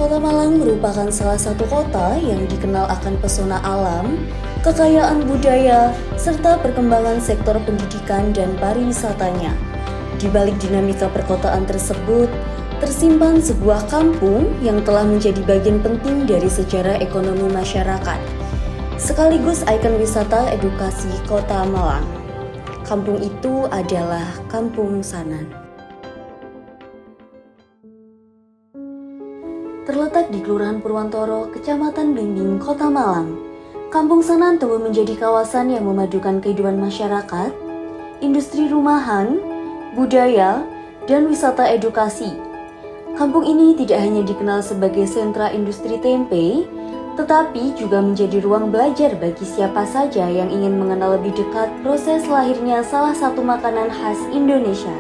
Kota Malang merupakan salah satu kota yang dikenal akan pesona alam, kekayaan budaya, serta perkembangan sektor pendidikan dan pariwisatanya. Di balik dinamika perkotaan tersebut, tersimpan sebuah kampung yang telah menjadi bagian penting dari sejarah ekonomi masyarakat, sekaligus ikon wisata edukasi Kota Malang. Kampung itu adalah Kampung Sanan. Terletak di Kelurahan Purwantoro, Kecamatan Blimbing, Kota Malang, Kampung Sanan tumbuh menjadi kawasan yang memadukan kehidupan masyarakat, industri rumahan, budaya, dan wisata edukasi. Kampung ini tidak hanya dikenal sebagai sentra industri tempe, tetapi juga menjadi ruang belajar bagi siapa saja yang ingin mengenal lebih dekat proses lahirnya salah satu makanan khas Indonesia.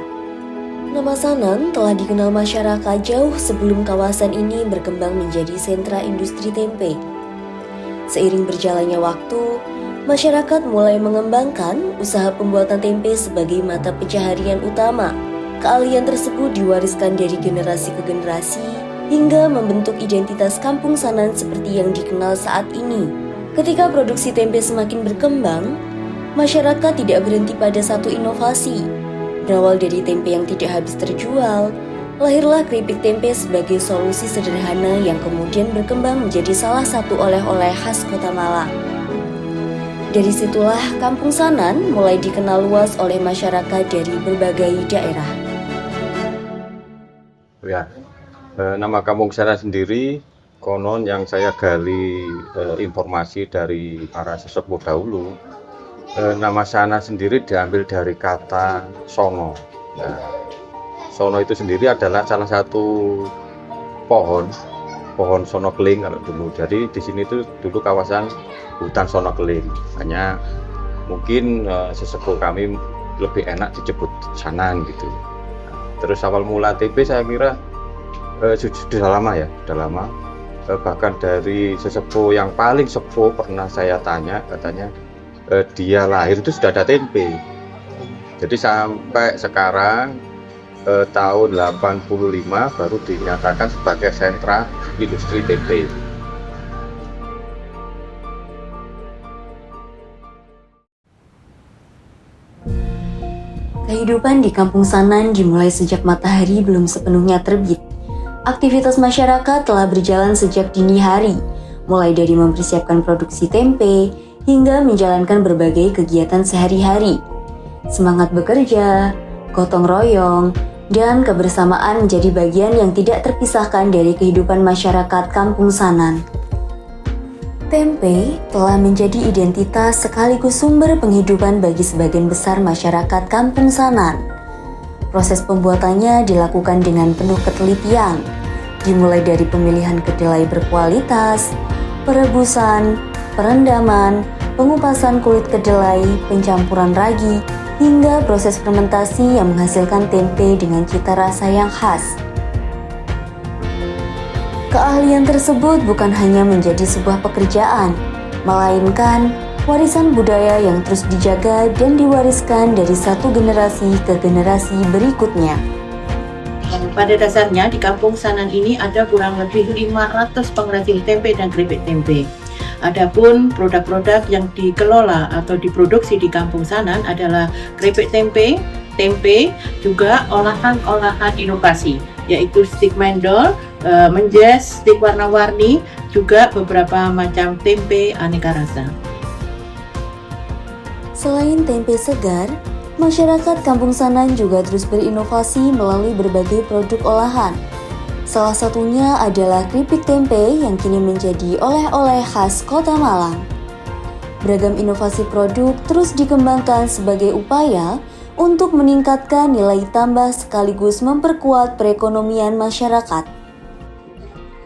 Nama Sanan telah dikenal masyarakat jauh sebelum kawasan ini berkembang menjadi sentra industri tempe. Seiring berjalannya waktu, masyarakat mulai mengembangkan usaha pembuatan tempe sebagai mata pencaharian utama. Keahlian tersebut diwariskan dari generasi ke generasi hingga membentuk identitas Kampung Sanan seperti yang dikenal saat ini. Ketika produksi tempe semakin berkembang, masyarakat tidak berhenti pada satu inovasi. Berawal dari tempe yang tidak habis terjual, lahirlah keripik tempe sebagai solusi sederhana yang kemudian berkembang menjadi salah satu oleh-oleh khas Kota Malang. Dari situlah Kampung Sanan mulai dikenal luas oleh masyarakat dari berbagai daerah. Ya, nama Kampung Sanan sendiri konon yang saya gali informasi dari para sesepuh dahulu. Nama Sanan sendiri diambil dari kata sono. Nah, sono itu sendiri adalah salah satu pohon sono keling kalau dulu. Jadi di sini itu dulu kawasan hutan sono keling. Hanya mungkin sesepuh kami lebih enak disebut Sanan gitu. Terus awal mula TP saya kira sudah lama. Bahkan dari sesepuh yang paling sepuh pernah saya tanya, katanya dia lahir itu sudah ada tempe. Jadi sampai sekarang tahun 85 baru dinyatakan sebagai sentra industri tempe. Kehidupan di Kampung Sanan dimulai sejak matahari belum sepenuhnya terbit. Aktivitas masyarakat telah berjalan sejak dini hari, mulai dari mempersiapkan produksi tempe hingga menjalankan berbagai kegiatan sehari-hari. Semangat bekerja, gotong royong, dan kebersamaan menjadi bagian yang tidak terpisahkan dari kehidupan masyarakat Kampung Sanan. Tempe telah menjadi identitas sekaligus sumber penghidupan bagi sebagian besar masyarakat Kampung Sanan. Proses pembuatannya dilakukan dengan penuh ketelitian, dimulai dari pemilihan kedelai berkualitas, perebusan, perendaman, pengupasan kulit kedelai, pencampuran ragi, hingga proses fermentasi yang menghasilkan tempe dengan cita rasa yang khas. Keahlian tersebut bukan hanya menjadi sebuah pekerjaan, melainkan warisan budaya yang terus dijaga dan diwariskan dari satu generasi ke generasi berikutnya. Pada dasarnya di Kampung Sanan ini ada kurang lebih 500 pengrajin tempe dan keripik tempe. Adapun produk-produk yang dikelola atau diproduksi di Kampung Sanan adalah keripik tempe, juga olahan-olahan inovasi, yaitu stik mendol, menjes, stik warna-warni, juga beberapa macam tempe aneka rasa. Selain tempe segar, masyarakat Kampung Sanan juga terus berinovasi melalui berbagai produk olahan. Salah satunya adalah keripik tempe yang kini menjadi oleh-oleh khas Kota Malang. Beragam inovasi produk terus dikembangkan sebagai upaya untuk meningkatkan nilai tambah sekaligus memperkuat perekonomian masyarakat.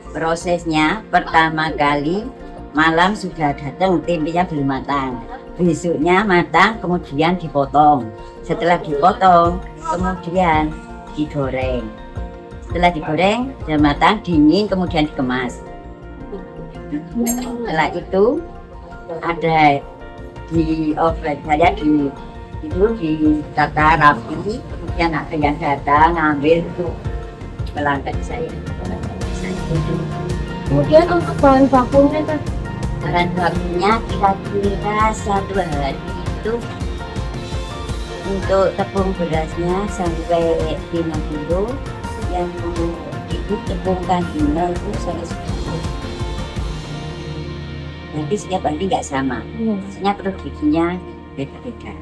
Prosesnya pertama kali malam sudah datang, tempenya belum matang. Besoknya matang, kemudian dipotong. Setelah dipotong, kemudian digoreng. Setelah digoreng, sudah matang, dingin, kemudian dikemas. Setelah itu ada di oven saya ditata rapi, kemudian ada yang datang ngambil untuk pelanggan saya. Kemudian untuk bahan bakunya kan Bahan bakunya kira-kira 1 hari itu untuk tepung berasnya sampai 5 kilo, yang itu tepung kandinya itu 110. Nanti setiap hari nggak sama, maksudnya produksinya beda-beda.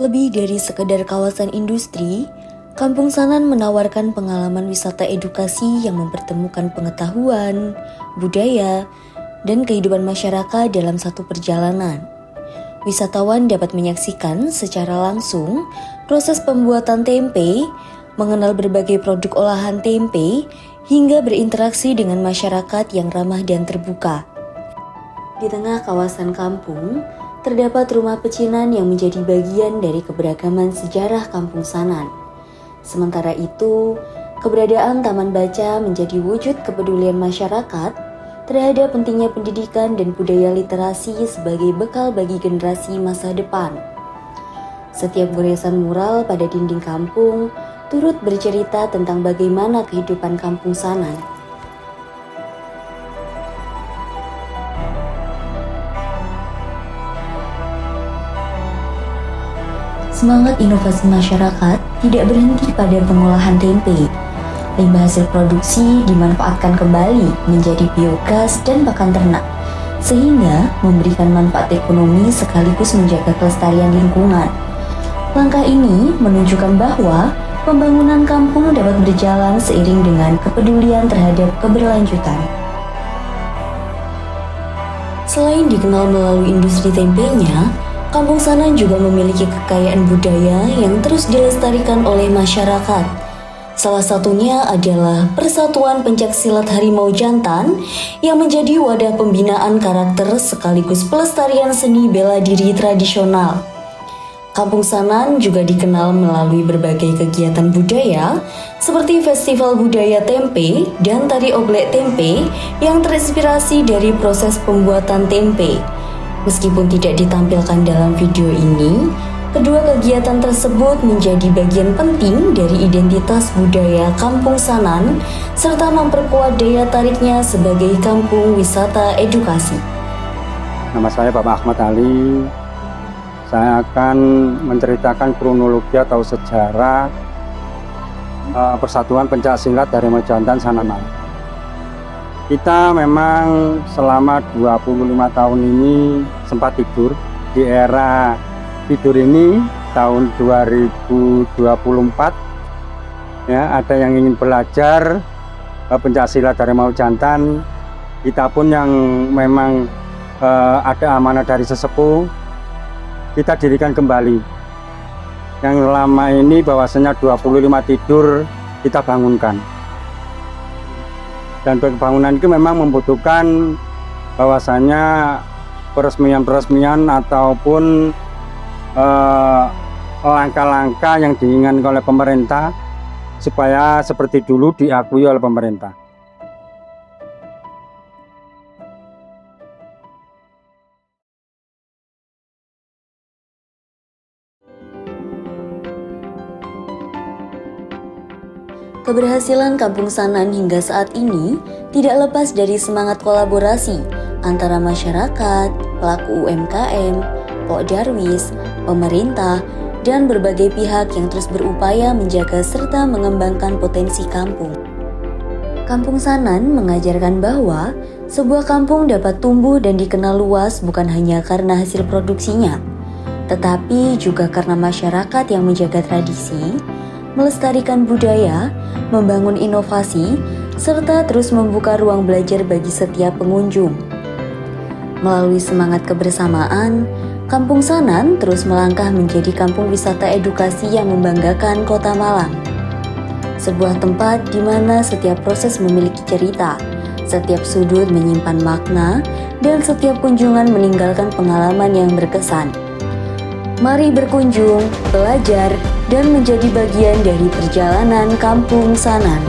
Lebih dari sekedar kawasan industri, Kampung Sanan menawarkan pengalaman wisata edukasi yang mempertemukan pengetahuan, budaya, dan kehidupan masyarakat dalam satu perjalanan. Wisatawan dapat menyaksikan secara langsung proses pembuatan tempe, mengenal berbagai produk olahan tempe, hingga berinteraksi dengan masyarakat yang ramah dan terbuka. Di tengah kawasan kampung, terdapat rumah pecinan yang menjadi bagian dari keberagaman sejarah Kampung Sanan. Sementara itu, keberadaan taman baca menjadi wujud kepedulian masyarakat terhadap pentingnya pendidikan dan budaya literasi sebagai bekal bagi generasi masa depan. Setiap goresan mural pada dinding kampung turut bercerita tentang bagaimana kehidupan Kampung Sanan. Semangat inovasi masyarakat tidak berhenti pada pengolahan tempe. Limbah hasil produksi dimanfaatkan kembali menjadi biogas dan pakan ternak, sehingga memberikan manfaat ekonomi sekaligus menjaga kelestarian lingkungan. Langkah ini menunjukkan bahwa pembangunan kampung dapat berjalan seiring dengan kepedulian terhadap keberlanjutan. Selain dikenal melalui industri tempenya, Kampung Sanan juga memiliki kekayaan budaya yang terus dilestarikan oleh masyarakat. Salah satunya adalah Persatuan Pencaksilat Harimau Jantan yang menjadi wadah pembinaan karakter sekaligus pelestarian seni bela diri tradisional. Kampung Sanan juga dikenal melalui berbagai kegiatan budaya seperti Festival Budaya Tempe dan Tari Oglek Tempe yang terinspirasi dari proses pembuatan tempe. Meskipun tidak ditampilkan dalam video ini, kedua kegiatan tersebut menjadi bagian penting dari identitas budaya Kampung Sanan serta memperkuat daya tariknya sebagai kampung wisata edukasi. Nama saya Bapak Ahmad Ali. Saya akan menceritakan kronologi atau sejarah Persatuan Pencaksilat Harimau Jantan Sanan Malang. Kita memang selama 25 tahun ini sempat tidur. Di era tidur ini tahun 2024 ya, ada yang ingin belajar pencaksilat Harimau Jantan. Kita pun yang memang ada amanah dari sesepuh, kita dirikan kembali. Yang lama ini bahwasanya 25 tidur kita bangunkan. Dan pembangunan itu memang membutuhkan bahwasanya peresmian-peresmian ataupun langkah-langkah yang diinginkan oleh pemerintah supaya seperti dulu diakui oleh pemerintah. Keberhasilan Kampung Sanan hingga saat ini tidak lepas dari semangat kolaborasi antara masyarakat, pelaku UMKM, Pok Darwis, pemerintah, dan berbagai pihak yang terus berupaya menjaga serta mengembangkan potensi kampung. Kampung Sanan mengajarkan bahwa sebuah kampung dapat tumbuh dan dikenal luas bukan hanya karena hasil produksinya, tetapi juga karena masyarakat yang menjaga tradisi, melestarikan budaya, membangun inovasi, serta terus membuka ruang belajar bagi setiap pengunjung. Melalui semangat kebersamaan, Kampung Sanan terus melangkah menjadi kampung wisata edukasi yang membanggakan Kota Malang. Sebuah tempat di mana setiap proses memiliki cerita, setiap sudut menyimpan makna, dan setiap kunjungan meninggalkan pengalaman yang berkesan. Mari berkunjung, belajar, dan menjadi bagian dari perjalanan Kampung Sanan.